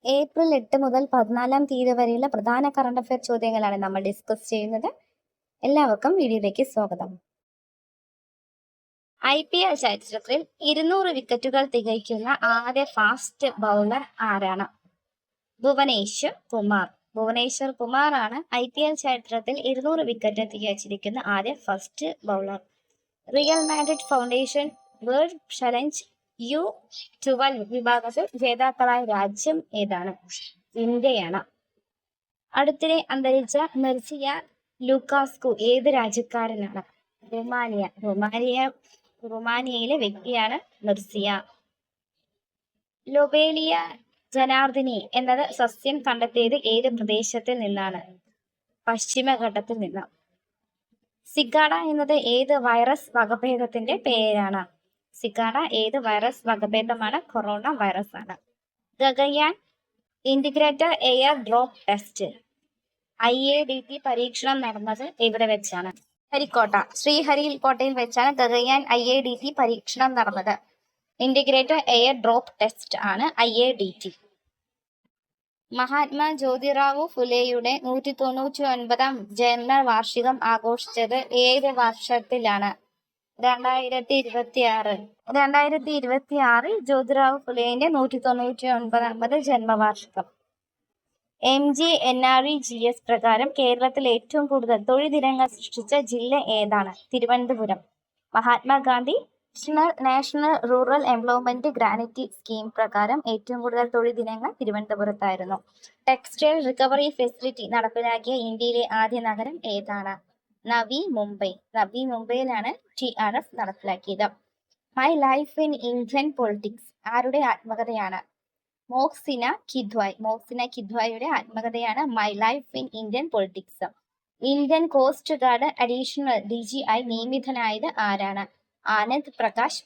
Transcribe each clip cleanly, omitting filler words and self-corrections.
April 8 മുതൽ 14 തീയതി വരെയുള്ള പ്രധാന കറണ്ട് അഫയർ ചോദ്യങ്ങളാണ് നമ്മൾ ഡിസ്കസ് ചെയ്യുന്നത്. എല്ലാവർക്കും വീഡിയോയിലേക്ക് സ്വാഗതം. IPL ചരിത്രത്തിൽ 200 വിക്കറ്റുകൾ തികയ്ക്കുന്ന ആദ്യ ഫാസ്റ്റ് ബൗളർ ആരാണ്? ഭുവനേശ്വർ കുമാർ. ഭുവനേശ്വർ കുമാർ ആണ് IPL ചരിത്രത്തിൽ 200 വിക്കറ്റ് തികച്ചിരിക്കുന്ന ആദ്യ first bowler. Real Madrid Foundation World Challenge U12 വിഭാഗത്തിൽ ജേതാക്കളായ രാജ്യം ഏതാണ്? ഇന്ത്യയാണ്. അടുത്തിടെ അന്തരിച്ച മെർസിയ ലൂക്കാസ്കു ഏത് രാജ്യക്കാരനാണ്? റുമാനിയയിലെ വ്യക്തിയാണ് മെർസിയ. ലൊബേലിയ ജനാർദിനി എന്നത് സസ്യം കണ്ടെത്തിയത് ഏത് പ്രദേശത്തിൽ നിന്നാണ്? പശ്ചിമഘട്ടത്തിൽ നിന്ന്. സിഗാഡ എന്നത് ഏത് വൈറസ് വകഭേദത്തിന്റെ പേരാണ്? സിഗാഡ ഏത് വൈറസ് വകഭേദമാണ്? കൊറോണ വൈറസ് ആണ്. Gaganyaan integrated air drop test IADT പരീക്ഷണം നടന്നത് എവിടെ വെച്ചാണ്? ശ്രീഹരിക്കോട്ടയിൽ വെച്ചാണ് ഗഗയാൻ IADT പരീക്ഷണം നടന്നത്. ഇന്റഗ്രേറ്റഡ് എയർ ഡ്രോപ്പ് ടെസ്റ്റ് ആണ് IADT. മഹാത്മാ ജ്യോതിറാവു ഫുലെയുടെ 199-ാം ജന്മവാർഷികം ആഘോഷിച്ചത് ഏത് വർഷത്തിലാണ്? 2026 ജ്യോതിറാവു ഫുലെയുടെ 199ാമത് ജന്മവാർഷികം. MGNREGS പ്രകാരം കേരളത്തിൽ ഏറ്റവും കൂടുതൽ തൊഴിൽ ദിനങ്ങൾ സൃഷ്ടിച്ച ജില്ല ഏതാണ്? Thiruvananthapuram. Mahatma Gandhi national rural employment guarantee scheme പ്രകാരം ഏറ്റവും കൂടുതൽ തൊഴിൽ ദിനങ്ങൾ തിരുവനന്തപുരത്തായിരുന്നു. ടെക്സ്റ്റൈൽ റിക്കവറി ഫെസിലിറ്റി നടപ്പിലാക്കിയ ഇന്ത്യയിലെ ആദ്യ നഗരം ഏതാണ്? നവി മുംബൈയിലാണ് TRF നടപ്പിലാക്കിയത്. My life in Indian politics ആരുടെ ആത്മകഥയാണ്? മോഹ്സിന കിദ്വായിയുടെ ആത്മകഥയാണ് my life in Indian politics. Indian coast guard additional DGI നിയമിതനായത് ആരാണ്? ആനന്ദ് പ്രകാശ്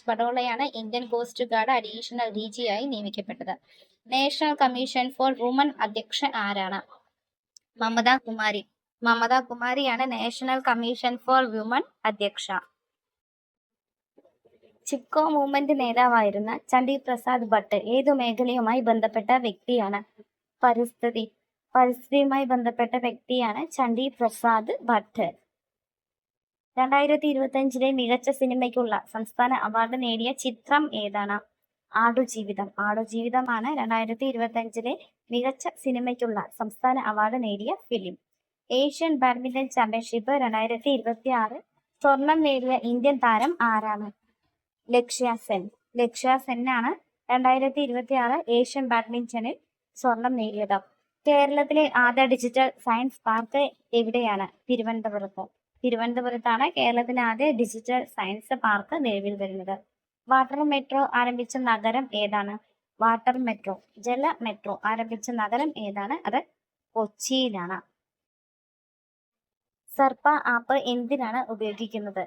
പടോളയാണ് Indian coast guard additional DGI നിയമിക്കപ്പെട്ടത്. നാഷണൽ കമ്മീഷൻ ഫോർ വുമൺ അധ്യക്ഷ ആരാണ്? മമത കുമാരിയാണ് നാഷണൽ കമ്മീഷൻ ഫോർ വുമൺ അധ്യക്ഷ. ചിപ്കോ മൂവ്മെന്റ് നേതാവായിരുന്ന ചണ്ഡി പ്രസാദ് ഭട്ട് ഏതു മേഖലയുമായി ബന്ധപ്പെട്ട വ്യക്തിയാണ്? പരിസ്ഥിതിയുമായി ബന്ധപ്പെട്ട വ്യക്തിയാണ് ചണ്ഡി പ്രസാദ് ഭട്ട്. 2025 മികച്ച സിനിമയ്ക്കുള്ള സംസ്ഥാന അവാർഡ് നേടിയ ചിത്രം ഏതാണ്? ആടുജീവിതമാണ് 2025 മികച്ച സിനിമയ്ക്കുള്ള സംസ്ഥാന അവാർഡ് നേടിയ ഫിലിം. ഏഷ്യൻ ബാഡ്മിന്റൺ ചാമ്പ്യൻഷിപ്പ് 2026 സ്വർണം നേടിയ ഇന്ത്യൻ താരം ആരാണ്? ലക്ഷ്യ സെന്നാണ് 2026 ഏഷ്യൻ ബാഡ്മിന്റണിൽ സ്വർണം നേടിയത്. കേരളത്തിലെ ആദ്യ ഡിജിറ്റൽ സയൻസ് പാർക്ക് എവിടെയാണ്? തിരുവനന്തപുരത്താണ് കേരളത്തിലെ ആദ്യ ഡിജിറ്റൽ സയൻസ് പാർക്ക് നിലവിൽ വരുന്നത്. വാട്ടർ മെട്രോ ആരംഭിച്ച നഗരം ഏതാണ്? ജല മെട്രോ ആരംഭിച്ച നഗരം ഏതാണ്? അത് കൊച്ചിയിലാണ്. സർപ്പ ആപ്പ് എന്തിനാണ് ഉപയോഗിക്കുന്നത്?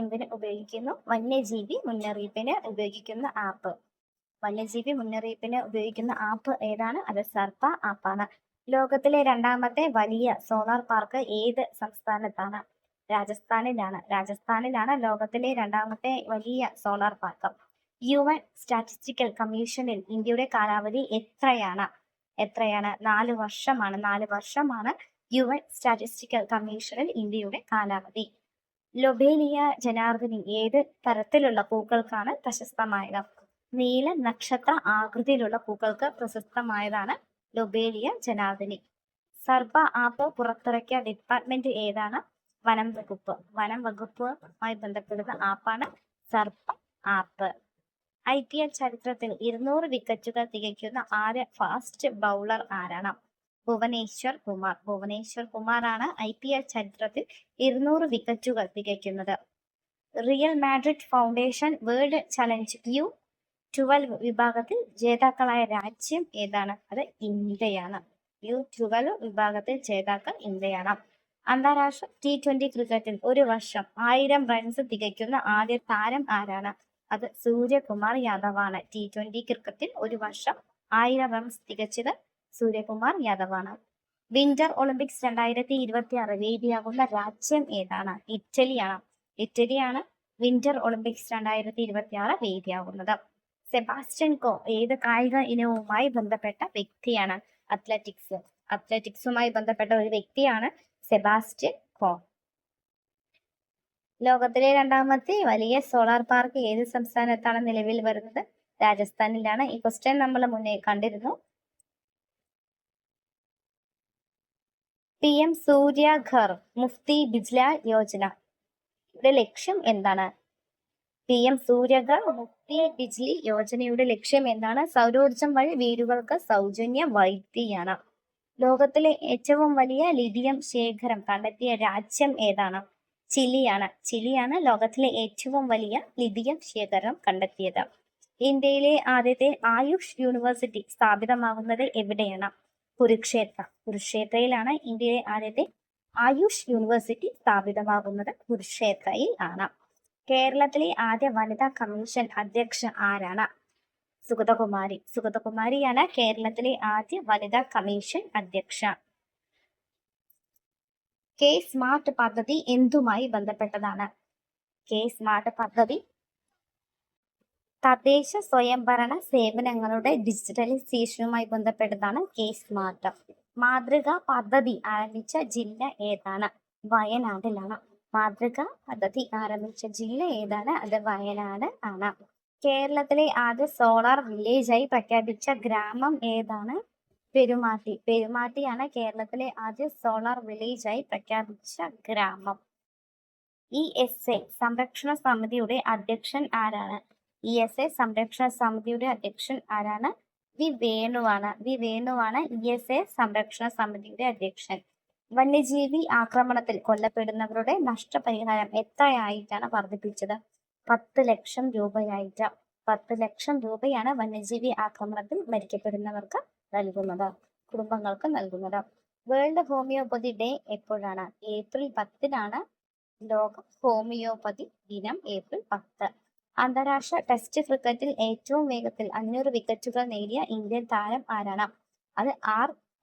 എന്തിന് ഉപയോഗിക്കുന്നു? വന്യജീവി മുന്നറിയിപ്പിന് ഉപയോഗിക്കുന്ന ആപ്പ് ഏതാണ്? അത് സർപ്പ ആപ്പാണ്. ലോകത്തിലെ രണ്ടാമത്തെ വലിയ സോളാർ പാർക്ക് ഏത് സംസ്ഥാനത്താണ്? രാജസ്ഥാനിലാണ് ലോകത്തിലെ രണ്ടാമത്തെ വലിയ സോളാർ പാർക്ക്. UN സ്റ്റാറ്റിസ്റ്റിക്കൽ കമ്മീഷനിൽ ഇന്ത്യയുടെ കാലാവധി എത്രയാണ്? 4 വർഷമാണ് UN സ്റ്റാറ്റിസ്റ്റിക്കൽ കമ്മീഷനിൽ ഇന്ത്യയുടെ കാലാവധി. ലൊബേലിയ ജനാർദിനി ഏത് തരത്തിലുള്ള പൂക്കൾക്കാണ് പ്രശസ്തമായത്? നീല നക്ഷത്ര ആകൃതിയിലുള്ള പൂക്കൾക്ക് പ്രശസ്തമായതാണ് ലൊബേലിയ ജനാർദിനി. സർപ്പ ആപ്പ് പുറത്തിറക്കിയ ഡിപ്പാർട്ട്മെന്റ് ഏതാണ്? വനം വകുപ്പുമായി ബന്ധപ്പെടുന്ന ആപ്പാണ് സർപ്പ ആപ്പ്. IPL ചരിത്രത്തിൽ 200 വിക്കറ്റുകൾ തികയ്ക്കുന്ന ആദ്യ ഫാസ്റ്റ് ബൗളർ ആരാണ്? ഭുവനേശ്വർ കുമാറാണ് IPL ചരിത്രത്തിൽ 200 വിക്കറ്റുകൾ തികയ്ക്കുന്നത്. Real Madrid Foundation World Challenge U12 വിഭാഗത്തിൽ ജേതാക്കളായ രാജ്യം ഏതാണ്? അത് ഇന്ത്യയാണ്. U12 വിഭാഗത്തിൽ ജേതാക്കൾ ഇന്ത്യയാണ്. അന്താരാഷ്ട്ര T20 ക്രിക്കറ്റിൽ ഒരു വർഷം 1000 റൺസ് തികയ്ക്കുന്ന ആദ്യ താരം ആരാണ്? അത് സൂര്യകുമാർ യാദവാണ്. T20 ക്രിക്കറ്റിൽ ഒരു വർഷം 1000 റൺസ് തികച്ചത് സൂര്യകുമാർ യാദവാണ്. വിന്റർ ഒളിമ്പിക്സ് 2026 വേദിയാകുന്ന രാജ്യം ഏതാണ്? ഇറ്റലിയാണ്. വിന്റർ ഒളിമ്പിക്സ് 2026 വേദിയാകുന്നത്. സെബാസ്റ്റ്യൻ കോ ഏത് കായിക ഇനവുമായി ബന്ധപ്പെട്ട വ്യക്തിയാണ്? അത്ലറ്റിക്സുമായി ബന്ധപ്പെട്ട ഒരു വ്യക്തിയാണ് സെബാസ്റ്റ്യൻ കോ. ലോകത്തിലെ രണ്ടാമത്തെ വലിയ സോളാർ പാർക്ക് ഏത് സംസ്ഥാനത്താണ് നിലവിൽ വരുന്നത്? രാജസ്ഥാനിലാണ്. ഈ ക്വസ്റ്റ്യൻ നമ്മൾ മുന്നേ കണ്ടിരുന്നു. PM സൂര്യഘർ മുഫ്തി ബിജ്ല യോജന യുടെ ലക്ഷ്യം എന്താണ്? PM സൂര്യഘർ മുഫ്തി ബിജ്ലി യോജനയുടെ ലക്ഷ്യം എന്താണ്? സൗരോർജം വഴി വീടുകൾക്ക് സൗജന്യ വൈദ്യുതിയാണ്. ലോകത്തിലെ ഏറ്റവും വലിയ ലിഥിയം ശേഖരം കണ്ടെത്തിയ രാജ്യം ഏതാണ്? ചിലിയാണ് ലോകത്തിലെ ഏറ്റവും വലിയ ലിഥിയം ശേഖരം കണ്ടെത്തിയത്. ഇന്ത്യയിലെ ആദ്യത്തെ ആയുഷ് യൂണിവേഴ്സിറ്റി സ്ഥാപിതമാകുന്നത് എവിടെയാണ്? കുരുക്ഷേത്രയിലാണ് ഇന്ത്യയിലെ ആദ്യത്തെ ആയുഷ് യൂണിവേഴ്സിറ്റി സ്ഥാപിതമാകുന്നത്. കുരുക്ഷേത്രയിൽ ആണ്. കേരളത്തിലെ ആദ്യ വനിതാ കമ്മീഷൻ അധ്യക്ഷ ആരാണ്? സുഗതകുമാരിയാണ് കേരളത്തിലെ ആദ്യ വനിതാ കമ്മീഷൻ അധ്യക്ഷ. കെ സ്മാർട്ട് പദ്ധതി എന്തുമായി ബന്ധപ്പെട്ടതാണ്? കെ സ്മാർട്ട് പദ്ധതി തദ്ദേശ സ്വയംഭരണ സേവനങ്ങളുടെ ഡിജിറ്റലൈസേഷനുമായി ബന്ധപ്പെട്ടതാണ് കെ സ്മാർട്ട്. മാതൃക പദ്ധതി ആരംഭിച്ച ജില്ല ഏതാണ്? വയനാട്ടിലാണ്. മാതൃക പദ്ധതി ആരംഭിച്ച ജില്ല ഏതാണ്? അത് വയനാട് ആണ്. കേരളത്തിലെ ആദ്യ സോളാർ വില്ലേജായി പ്രഖ്യാപിച്ച ഗ്രാമം ഏതാണ്? പെരുമാട്ടിയാണ് കേരളത്തിലെ ആദ്യ സോളാർ വില്ലേജായി പ്രഖ്യാപിച്ച ഗ്രാമം. ESA സംരക്ഷണ സമിതിയുടെ അധ്യക്ഷൻ ആരാണ്? ESA സംരക്ഷണ സമിതിയുടെ അധ്യക്ഷൻ ആരാണ്? വി വേണുവാണ്. ESA സംരക്ഷണ സമിതിയുടെ അധ്യക്ഷൻ. വന്യജീവി ആക്രമണത്തിൽ കൊല്ലപ്പെടുന്നവരുടെ നഷ്ടപരിഹാരം എത്രയായിട്ടാണ് വർദ്ധിപ്പിച്ചത്? 10 ലക്ഷം രൂപയായിട്ട്. 10 ലക്ഷം രൂപയാണ് വന്യജീവി ആക്രമണത്തിൽ മരിക്കപ്പെടുന്നവർക്ക് നൽകുന്നത്, കുടുംബങ്ങൾക്ക് നൽകുന്നത്. വേൾഡ് ഹോമിയോപ്പതി ഡേ എപ്പോഴാണ്? ഏപ്രിൽ 10-നാണ് ലോക ഹോമിയോപ്പതി ദിനം. ഏപ്രിൽ 10. അന്താരാഷ്ട്ര ടെസ്റ്റ് ക്രിക്കറ്റിൽ ഏറ്റവും വേഗത്തിൽ 500 വിക്കറ്റുകൾ നേടിയ ഇന്ത്യൻ താരം ആരാണ്? അത്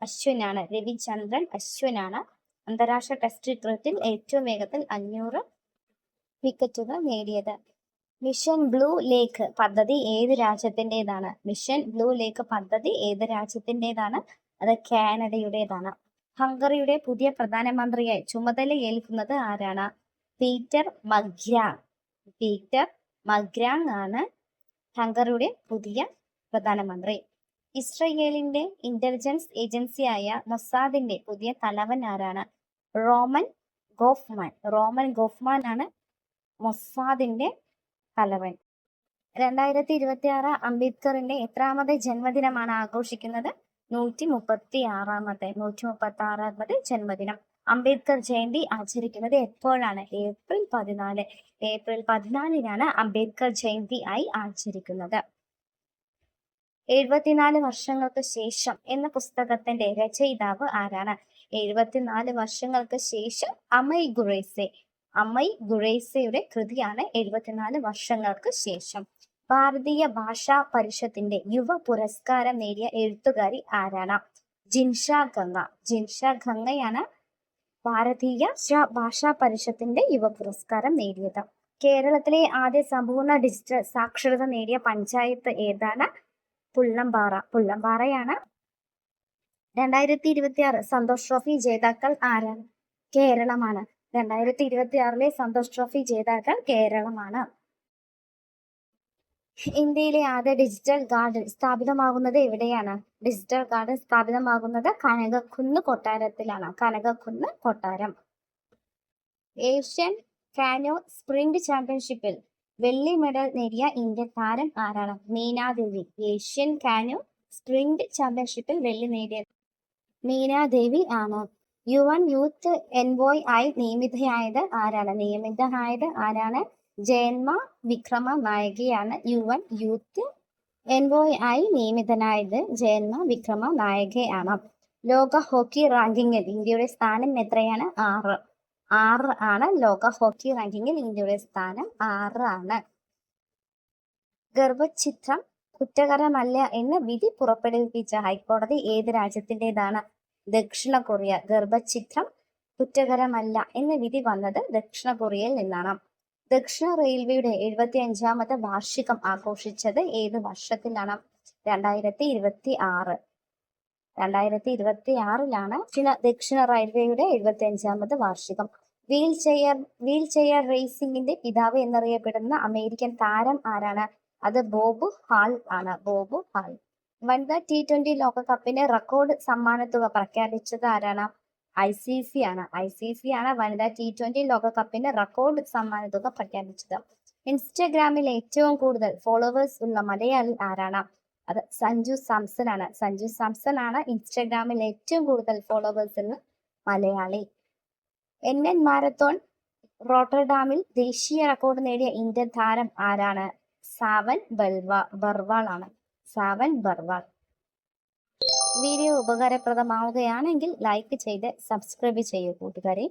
അശ്വിനാണ്. രവിചന്ദ്രൻ അശ്വിനാണ് അന്താരാഷ്ട്ര ടെസ്റ്റ് ക്രിക്കറ്റിൽ ഏറ്റവും വേഗത്തിൽ 500 വിക്കറ്റുകൾ നേടിയത്. മിഷൻ ബ്ലൂ ലേക്ക് പദ്ധതി ഏത് രാജ്യത്തിൻ്റെതാണ്? മിഷൻ ബ്ലൂ ലേക്ക് പദ്ധതി ഏത് രാജ്യത്തിൻ്റെതാണ്? അത് കാനഡയുടേതാണ്. ഹംഗറിയുടെ പുതിയ പ്രധാനമന്ത്രിയായി ചുമതലയേൽക്കുന്നത് ആരാണ്? പീറ്റർ മഗ്രാങ് ആണ് ഹംഗറിയുടെ പുതിയ പ്രധാനമന്ത്രി. ഇസ്രയേലിന്റെ ഇന്റലിജൻസ് ഏജൻസിയായ മൊസാദിന്റെ പുതിയ തലവൻ ആരാണ്? റോമൻ ഗോഫ്മാൻ ആണ് മൊസാദിന്റെ തലവൻ. 2026 അംബേദ്കറിന്റെ എത്രാമത്തെ ജന്മദിനമാണ് ആഘോഷിക്കുന്നത്? 136ാമത്തെ ജന്മദിനം. അംബേദ്കർ ജയന്തി ആചരിക്കുന്നത് എപ്പോഴാണ്? ഏപ്രിൽ 14. ഏപ്രിൽ 14-നാണ് അംബേദ്കർ ജയന്തി ആയി ആചരിക്കുന്നത്. 74 വർഷങ്ങൾക്ക് ശേഷം എന്ന പുസ്തകത്തിന്റെ രചയിതാവ് ആരാണ്? 74 വർഷങ്ങൾക്ക് ശേഷം അമൈ ഖുറൈസയുടെ കൃതിയാണ് 74 വർഷങ്ങൾക്ക് ശേഷം. ഭാരതീയ ഭാഷാ പരിഷത്തിന്റെ യുവ പുരസ്കാരം നേടിയ എഴുത്തുകാരി ആരാണ്? ജിൻഷാ ഗംഗയാണ് ഭാരതീയ ഭാഷാ പരിഷത്തിന്റെ യുവ പുരസ്കാരം നേടിയത്. കേരളത്തിലെ ആദ്യ സമ്പൂർണ്ണ ഡിജിറ്റൽ സാക്ഷരത നേടിയ പഞ്ചായത്ത് ഏതാണ്? പുള്ളമ്പാറയാണ്. 2026 സന്തോഷ് ട്രോഫി ജേതാക്കൾ ആരാണ്? കേരളമാണ്. 2026 സന്തോഷ് ട്രോഫി ജേതാക്കൾ കേരളമാണ്. ഇന്ത്യയിലെ ആദ്യ ഡിജിറ്റൽ ഗാർഡൻ സ്ഥാപിതമാകുന്നത് എവിടെയാണ്? ഡിജിറ്റൽ ഗാർഡൻ സ്ഥാപിതമാകുന്നത് കനകക്കുന്ന് കൊട്ടാരം. ഏഷ്യൻ കാനോ സ്പ്രിന്റ് ചാമ്പ്യൻഷിപ്പിൽ വെള്ളി മെഡൽ നേടിയ ഇന്ത്യൻ താരം ആരാണ്? മീനാദേവി. ഏഷ്യൻ കാനോ സ്പ്രിന്റ് ചാമ്പ്യൻഷിപ്പിൽ വെള്ളി നേടിയത് മീനാദേവി ആണ്. UN യൂത്ത് എൻവോയ് ആയി നിയമിതയായത് ആരാണ്? ജയന്മ വിക്രമ നായകയാണ് UN യൂത്ത് എൻവോയ് ആയി നിയമിതനായത് ജയന്മ വിക്രമ നായകയാണ്. ലോക ഹോക്കി റാങ്കിങ്ങിൽ ഇന്ത്യയുടെ സ്ഥാനം എത്രയാണ്? 6 ആണ്. ലോക ഹോക്കി റാങ്കിങ്ങിൽ ഇന്ത്യയുടെ സ്ഥാനം 6 ആണ്. ഗർഭഛിദ്രം കുറ്റകരമല്ല എന്ന് വിധി പുറപ്പെടുവിപ്പിച്ച ഹൈക്കോടതി ഏത് രാജ്യത്തിൻ്റെതാണ്? ദക്ഷിണ കൊറിയ. ഗർഭഛിദ്രം കുറ്റകരമല്ല എന്ന് വിധി വന്നത് ദക്ഷിണ കൊറിയയിൽ നിന്നാണ്. ദക്ഷിണ റെയിൽവേയുടെ 75ാമത്തെ വാർഷികം ആഘോഷിച്ചത് ഏത് വർഷത്തിലാണ്? 2026. 2026ലാണ് ദക്ഷിണ റെയിൽവേയുടെ 75ാമത് വാർഷികം. വീൽ ചെയർ റേസിംഗിന്റെ പിതാവ് എന്നറിയപ്പെടുന്ന അമേരിക്കൻ താരം ആരാണ്? അത് ബോബ് ഹാൾ ആണ്. Bob hall. വനിതാ T20 ലോകകപ്പിന് റെക്കോർഡ് സമ്മാനത്തുക പ്രഖ്യാപിച്ചത് ആരാണ്? ICC ആണ്. ICC ആണ് വനിതാ T20 ലോകകപ്പിന് റെക്കോർഡ് സമ്മാനത്തുക പ്രഖ്യാപിച്ചത്. ഇൻസ്റ്റഗ്രാമിൽ ഏറ്റവും കൂടുതൽ ഫോളോവേഴ്സ് ഉള്ള മലയാളി ആരാണ്? അത് സഞ്ജു സാംസൺ ആണ്. സഞ്ജു സാംസൺ ആണ് ഇൻസ്റ്റഗ്രാമിൽ ഏറ്റവും കൂടുതൽ ഫോളോവേഴ്സ് ഉള്ള മലയാളി. NN മാരത്തോൺ റോട്ടർഡാമിൽ ദേശീയ റെക്കോർഡ് നേടിയ ഇന്ത്യൻ താരം ആരാണ്? സാവൻ ബർവാൾ ആണ്. സാവൻ ബർവാൾ. വീഡിയോ ഉപകാരപ്രദമാവുകയാണെങ്കിൽ ലൈക്ക് ചെയ്ത് സബ്സ്ക്രൈബ് ചെയ്യൂ കൂട്ടുകാരെ.